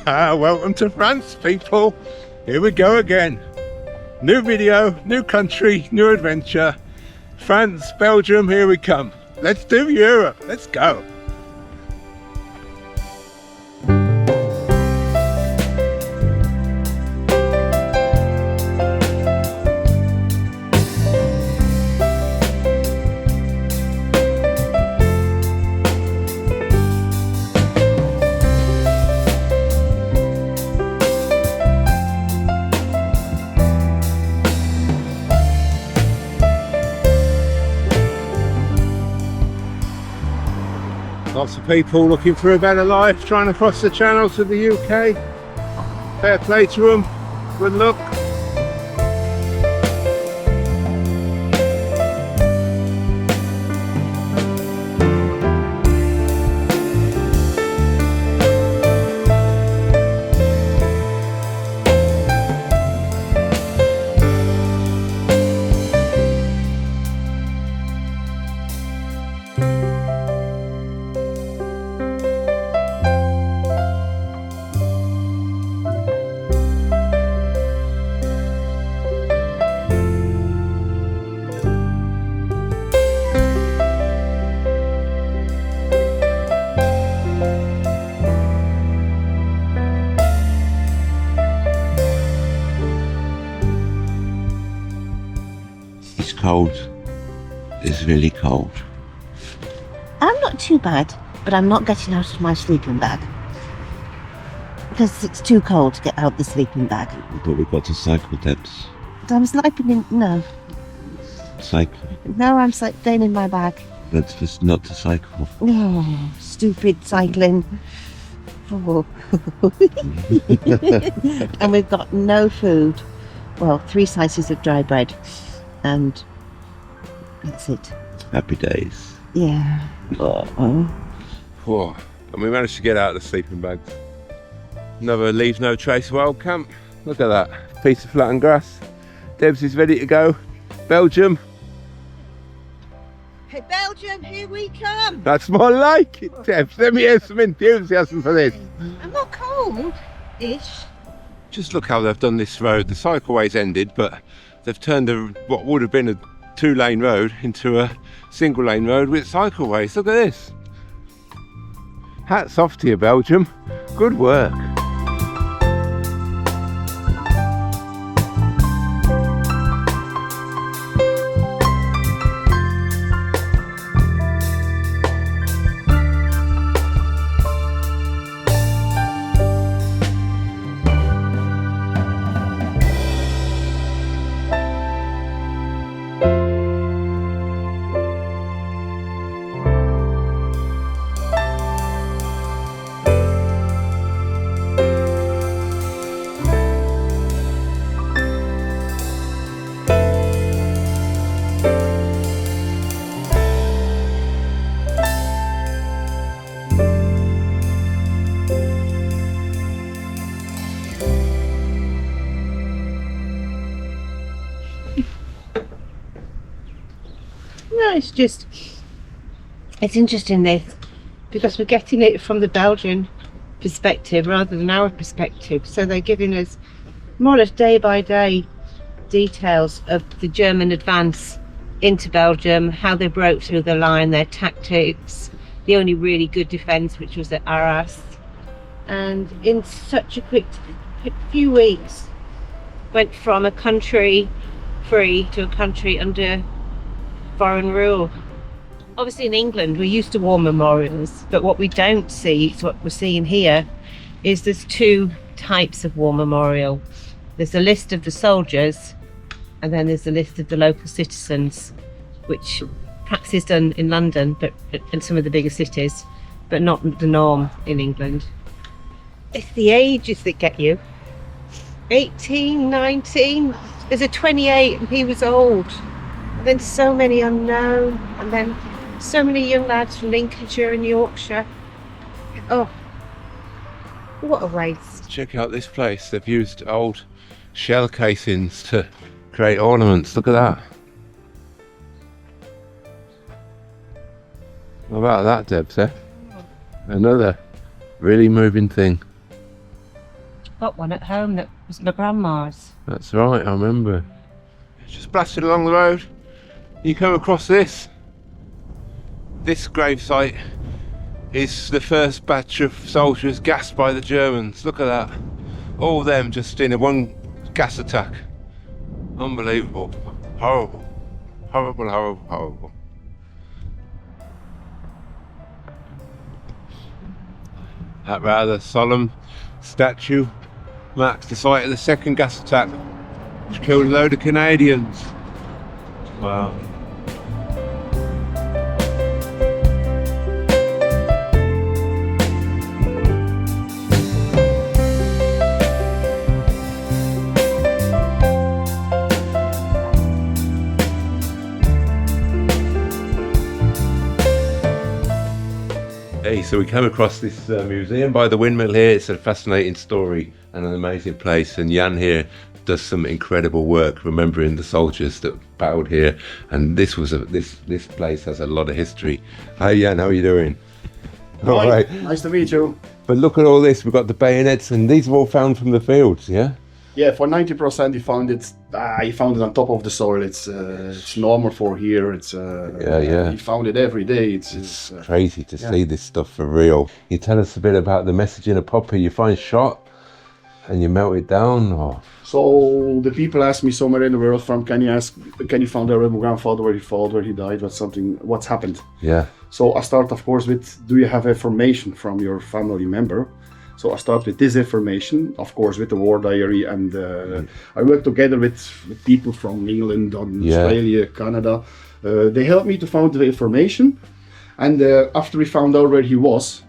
Welcome to France, people. Here we go again. New video, new country, new adventure. France, Belgium, here we come. Let's do Europe. Let's go. Lots of people looking for a better life, trying to cross the channel to the UK. Fair play to them. Good luck. It's cold. It's really cold. I'm not too bad, but I'm not getting out of my sleeping bag. Because it's too cold to get out the sleeping bag. But we've got to cycle, Debs. I'm sleeping in... No. Cycle. No, I'm staying in my bag. That's just not to cycle. Oh, stupid cycling. Oh. And we've got no food. Well, 3 slices of dry bread. And that's it. Happy days. Yeah. Whoa. And we managed to get out of the sleeping bags. Another leave no trace wild camp. Look at that. Piece of flattened grass. Debs is ready to go. Belgium. Hey, Belgium, here we come. That's more like it, Debs. Let me hear some enthusiasm for this. I'm not cold-ish. Just look how they've done this road. The cycleway's ended, but they've turned what would have been a 2-lane road into a single-lane road with cycleways. Look at this. Hats off to you, Belgium. Good work. No, it's interesting this, because we're getting it from the Belgian perspective rather than our perspective. So they're giving us more or less day by day details of the German advance into Belgium, how they broke through the line, their tactics, the only really good defence, which was at Arras. And in such a quick few weeks, went from a country free to a country under foreign rule. Obviously in England we're used to war memorials, but what we don't see, what we're seeing here, is there's 2 types of war memorial. There's a list of the soldiers, and then there's a list of the local citizens, which perhaps is done in London, but in some of the bigger cities, but not the norm in England. It's the ages that get you. 18, 19, there's a 28 and he was old. And then so many unknown, and then so many young lads from Lincolnshire and Yorkshire. Oh, what a waste. Check out this place. They've used old shell casings to create ornaments. Look at that. How about that, Debs, eh? Another really moving thing. got one at home that was my grandma's. That's right, I remember. Just blasted along the road, you come across this. This gravesite is the first batch of soldiers gassed by the Germans. Look at that. All of them just in a one gas attack. Unbelievable. Horrible. Horrible, horrible, horrible. That rather solemn statue marks the site of the second gas attack, which killed a load of Canadians. Wow. Hey, so we came across this museum by the windmill here. It's a fascinating story and an amazing place, and Jan here does some incredible work remembering the soldiers that battled here, and this place has a lot of history. Hi Jan, how are you doing? All right. Nice to meet you. But look at all this, we've got the bayonets, and these are all found from the fields, yeah? Yeah, for 90% he found it on top of the soil. It's normal for here. It's yeah. He found it every day. It's crazy to see this stuff for real. You tell us a bit about the message in a poppy. You find shot and you melt it down, or? So the people ask me somewhere in the world can you find out my grandfather, where he fought, where he died, what's happened? Yeah. So I start, of course, with, do you have information from your family member? So I start with this information, of course, with the war diary, and I work together with people from England, Australia, Canada. They helped me to find the information, and after we found out where he was,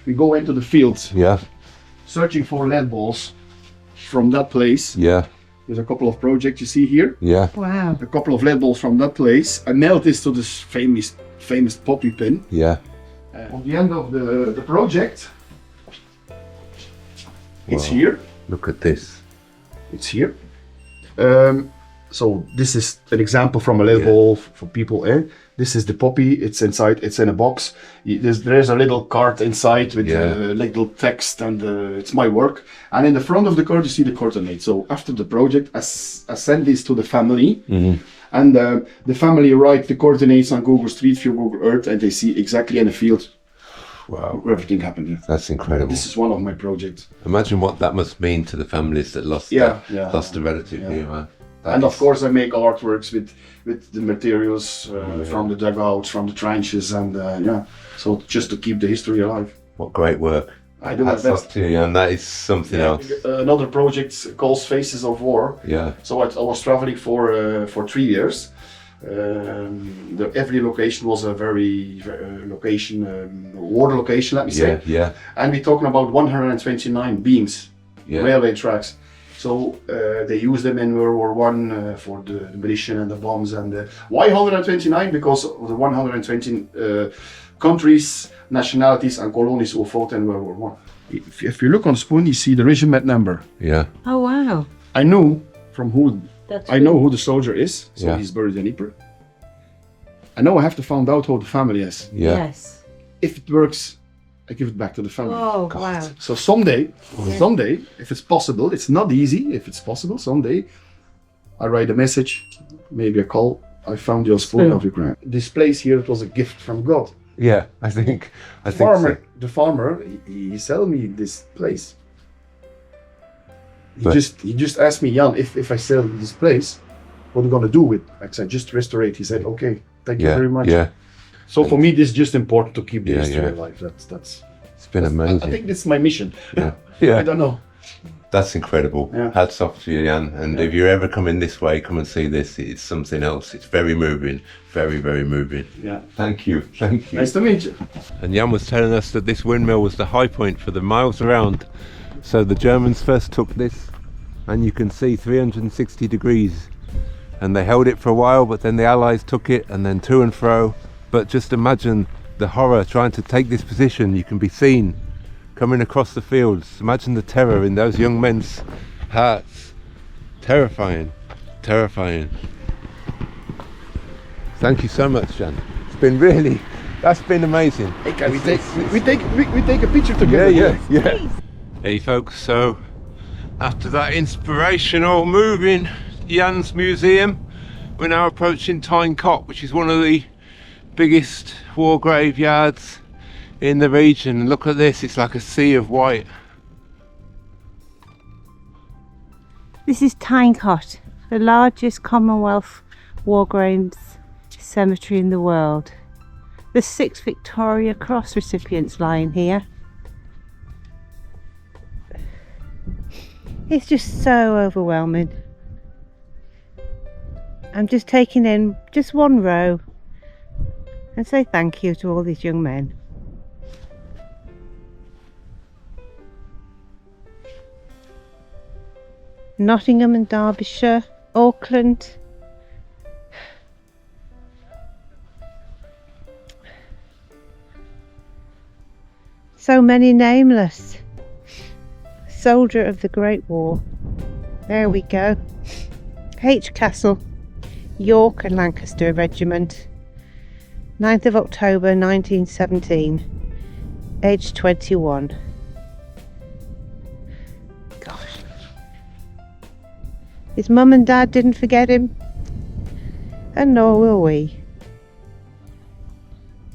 we go into the fields, searching for lead balls from that place. Yeah. There's a couple of projects you see here. Yeah. Wow. A couple of lead balls from that place. I nailed this to this famous poppy pin. Yeah. On the end of the project, it's here. Look at this. It's here. So this is an example from a lead ball for people. This is the poppy. It's inside. It's in a box. There's a little card inside with little text, and it's my work. And in the front of the card, you see the coordinates. So after the project, I send this to the family, and the family write the coordinates on Google Street View, Google Earth, and they see exactly in the field. Wow. Where everything happened. That's incredible. This is one of my projects. Imagine what that must mean to the families that lost a relative here, man. And of course I make artworks with the materials from the dugouts, from the trenches, and so just to keep the history alive. What great work. I do my best. To you, and that is something else. Another project calls Faces of War. Yeah. So I was traveling for 3 years. Every location was a very war location, let me say. Yeah. And we're talking about 129 beams, railway tracks. So they used them in World War I for the munition and the bombs. And why 129? Because of the 120 countries, nationalities, and colonies who fought in World War I. If you look on the spoon, you see the regiment number. Yeah. Oh wow. I knew from who. That's I know who the soldier is. So he's buried in Ypres. I know I have to find out who the family is. Yeah. Yes. If it works, I give it back to the family. Oh wow. So someday, if it's possible, it's not easy. If it's possible, someday, I write a message, maybe a call. I found your spoon of Ukraine. This place here, it was a gift from God. Yeah, I think The farmer, he sell me this place. He just asked me, Jan, if I sell this place, what are you gonna do with it? I said, just restore it. He said, okay, thank you very much. Yeah. So for me, this is just important to keep the history alive. That's. It's been amazing. I think this is my mission. Yeah. I don't know. That's incredible. Yeah. Hats off to you, Jan. And if you're ever coming this way, come and see this. It's something else. It's very moving. Very, very moving. Yeah. Thank you. Thank you. Nice to meet you. And Jan was telling us that this windmill was the high point for the miles around. So the Germans first took this, and you can see 360 degrees. And they held it for a while, but then the Allies took it, and then to and fro. But just imagine the horror trying to take this position. You can be seen coming across the fields. Imagine the terror in those young men's hearts. Terrifying, terrifying. Thank you so much, Jan. It's been really, that's been amazing. Hey, can we take a picture together? Yeah. Hey folks, so After that inspirational move in Jan's museum, we're now approaching Tyne Cot, which is one of the biggest war graveyards in the region. And look at this, it's like a sea of white. This is Tyne Cot, the largest Commonwealth War Graves cemetery in the world. The 6 Victoria Cross recipients lying here. It's just so overwhelming. I'm just taking in just one row and say thank you to all these young men. Nottingham and Derbyshire, Auckland. So many nameless. Soldier of the Great War. There we go. H Castle, York and Lancaster Regiment. 9th of October 1917. Age 21. Gosh. His mum and dad didn't forget him. And nor will we.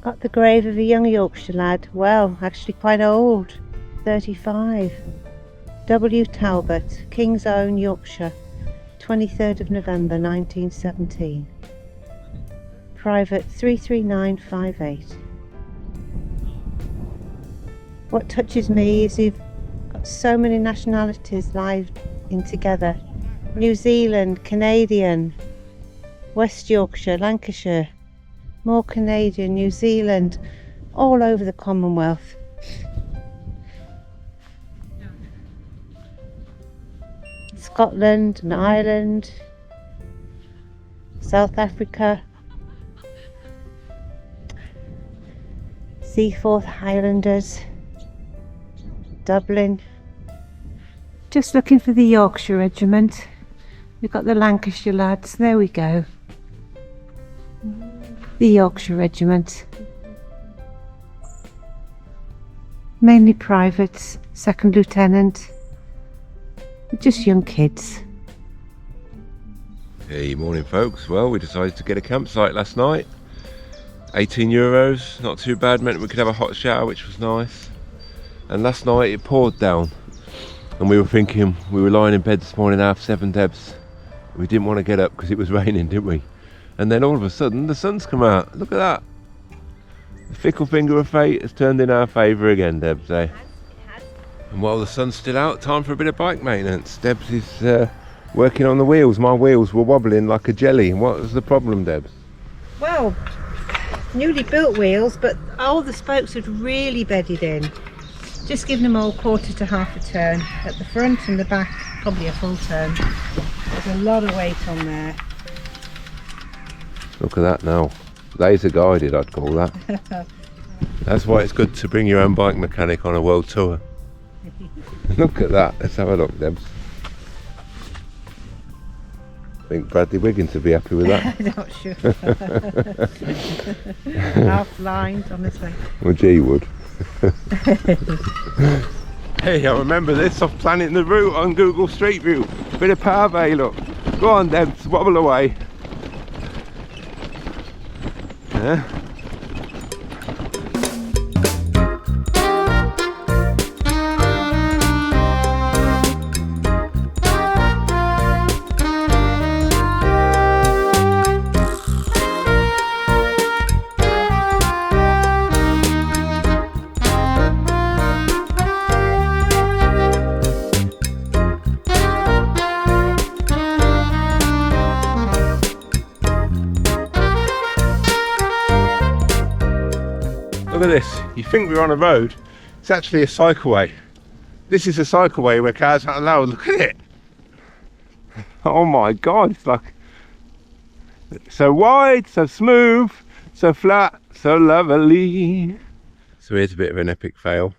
Got the grave of a young Yorkshire lad. Well, actually quite old. 35. W. Talbot, King's Own, Yorkshire. 23rd of November 1917. Private 33958. What touches me is you've got so many nationalities live in together. New Zealand, Canadian, West Yorkshire, Lancashire, more Canadian, New Zealand, all over the Commonwealth. Scotland and Ireland, South Africa, Seaforth Highlanders, Dublin. Just looking for the Yorkshire Regiment. We've got the Lancashire lads, there we go. The Yorkshire Regiment. Mainly privates, second lieutenant. Just young kids. Hey, morning folks. Well, we decided to get a campsite last night. €18, not too bad, meant we could have a hot shower, which was nice. And last night it poured down. And we were thinking, we were lying in bed this morning 7:30, Debs. We didn't want to get up because it was raining, didn't we? And then all of a sudden the sun's come out. Look at that. The fickle finger of fate has turned in our favour again, Debs, eh? And while the sun's still out, time for a bit of bike maintenance. Debs is working on the wheels. My wheels were wobbling like a jelly. What was the problem, Debs? Well, newly built wheels, but all the spokes had really bedded in. Just giving them all quarter to half a turn at the front and the back, probably a full turn. There's a lot of weight on there. Look at that now. Laser guided, I'd call that. That's why it's good to bring your own bike mechanic on a world tour. Look at that. Let's have a look, Debs. I think Bradley Wiggins would be happy with that. I'm not sure. Half blind, honestly. Well, gee would. Hey, I remember this off planning the route on Google Street View. Bit of pave, look. Go on, Debs, wobble away. Yeah. Look at this. You think we're on a road, it's actually a cycleway. This is a cycleway where cars aren't allowed. Look at it. Oh my god, it's like so wide, so smooth, so flat, so lovely. So here's a bit of an epic fail.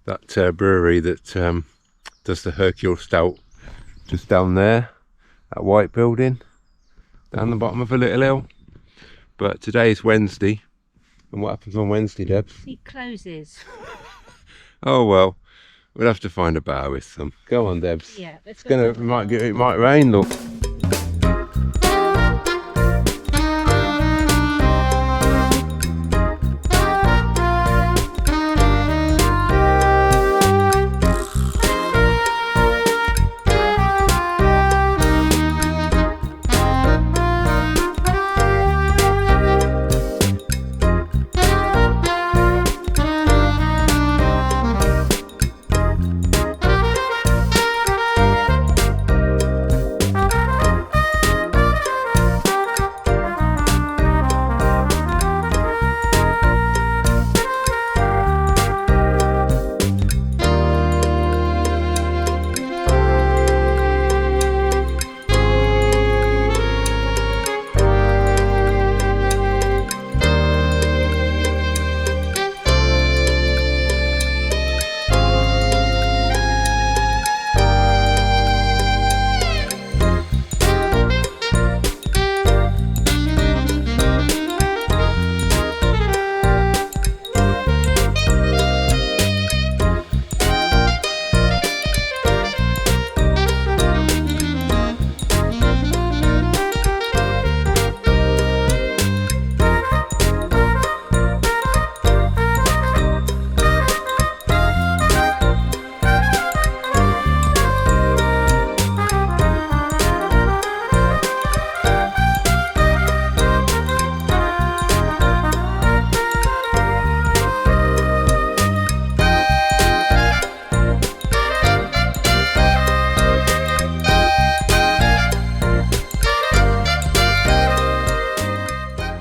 That brewery that does the Hercule Stout, just down there, that white building, down the bottom of a little hill. But today is Wednesday. And what happens on Wednesday, Debs? It closes. Oh well, We'll have to find a bar with some. Go on, Debs. Yeah, It's gonna, it might rain, look.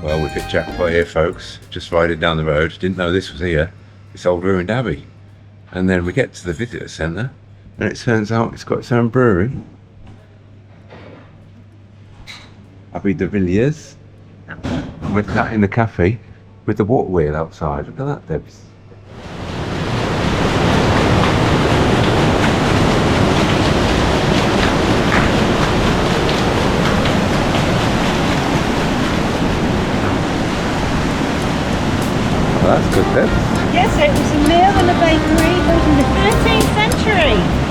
Well, we've hit jackpot here, folks. Just riding down the road. Didn't know this was here. This old ruined abbey. And then we get to the visitor centre, and it turns out it's got its own brewery. Abbey de Villiers. With that in the cafe, with the water wheel outside. Look at that, Debs. Well, that's good, Debs. Yes, it was a mill and a bakery built in the 13th century.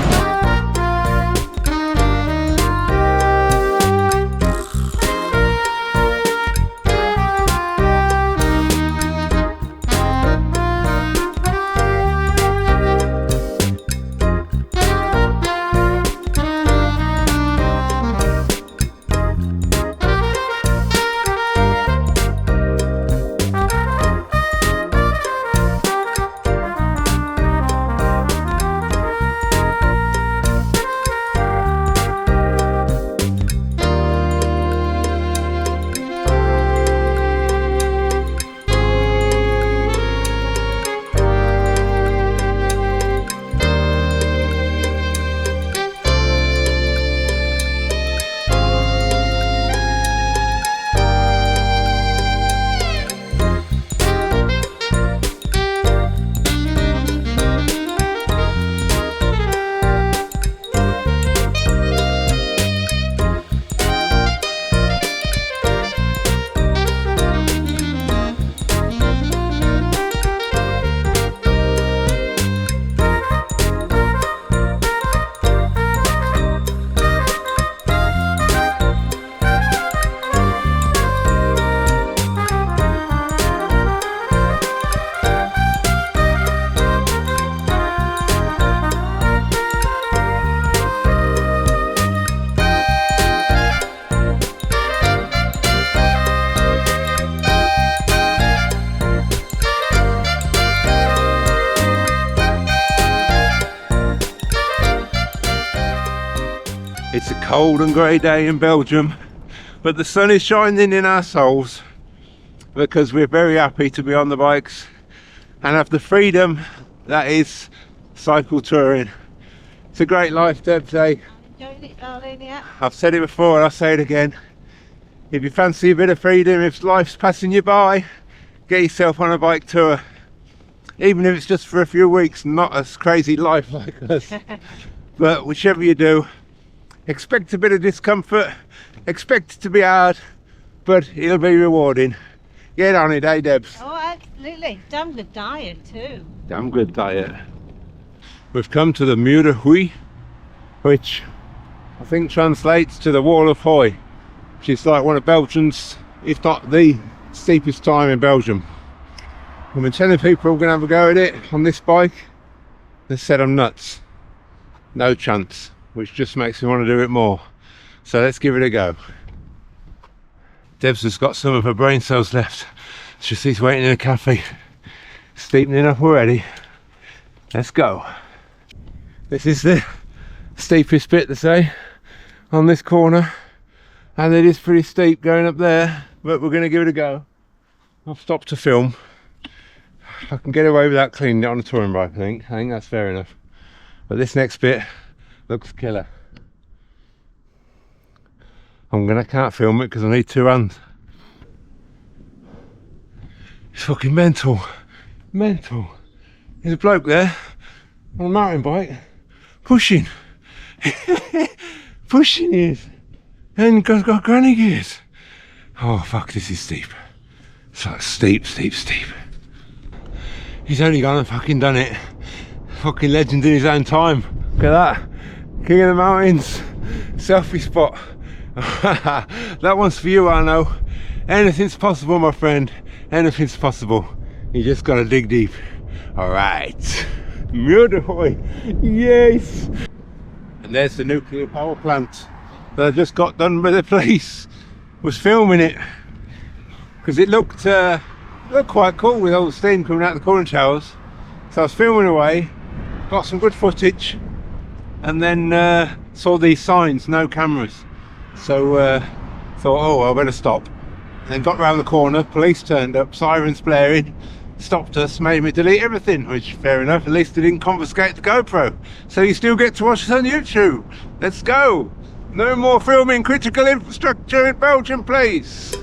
It's a cold and grey day in Belgium, but the sun is shining in our souls because we're very happy to be on the bikes and have the freedom that is cycle touring. It's a great life, Debs, eh? Enjoying it, darling, yeah. I've said it before and I'll say it again. If you fancy a bit of freedom, if life's passing you by, get yourself on a bike tour. Even if it's just for a few weeks, not a crazy life like us. But whichever you do, expect a bit of discomfort, expect it to be hard, but it'll be rewarding. Get on it, eh, Debs? Oh, absolutely. Damn good diet too. Damn good diet. We've come to the Mur de Hoy, which I think translates to the Wall of Hoy, which is like one of Belgium's, if not the steepest time in Belgium. I've been telling people I'm going to have a go at it on this bike. They said I'm nuts. No chance, which just makes me want to do it more. So let's give it a go. Debs has got some of her brain cells left. She's waiting in a cafe. Steepening up already. Let's go. This is the steepest bit, they say, on this corner. And it is pretty steep going up there, but we're going to give it a go. I've stopped to film. I can get away without cleaning it on a touring bike, I think. I think that's fair enough. But this next bit looks killer. Can't film it because I need two hands. It's fucking mental. Mental. There's a bloke there on a mountain bike pushing. Pushing he is. And he's got granny gears. Oh fuck, this is steep. It's like steep. He's only gone and fucking done it. Fucking legend in his own time. Look at that. King of the mountains. Selfie spot. That one's for you, Arno. Anything's possible, my friend. Anything's possible. You just gotta dig deep. Alright. Mur de Hoy. Yes. And there's the nuclear power plant that I just got done by the police. Was filming it because it looked quite cool with all the steam coming out of the cooling towers. So I was filming away, got some good footage, and then saw these signs, no cameras. So thought, oh, I better stop. And then got round the corner, police turned up, sirens blaring, stopped us, made me delete everything, which fair enough, at least they didn't confiscate the GoPro. So you still get to watch us on YouTube. Let's go. No more filming critical infrastructure in Belgium, please.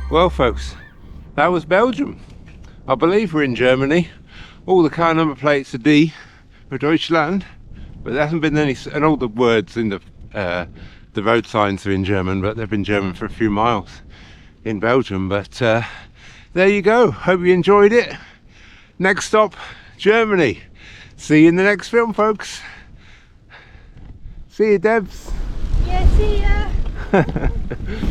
Well folks, that was Belgium. I believe we're in Germany. All the car number plates are D for Deutschland, but there hasn't been any, and all the words in the road signs are in German, but they've been German for a few miles in Belgium. But there you go. Hope you enjoyed it. Next stop, Germany. See you in the next film, folks. See you, Debs. Yeah, see ya.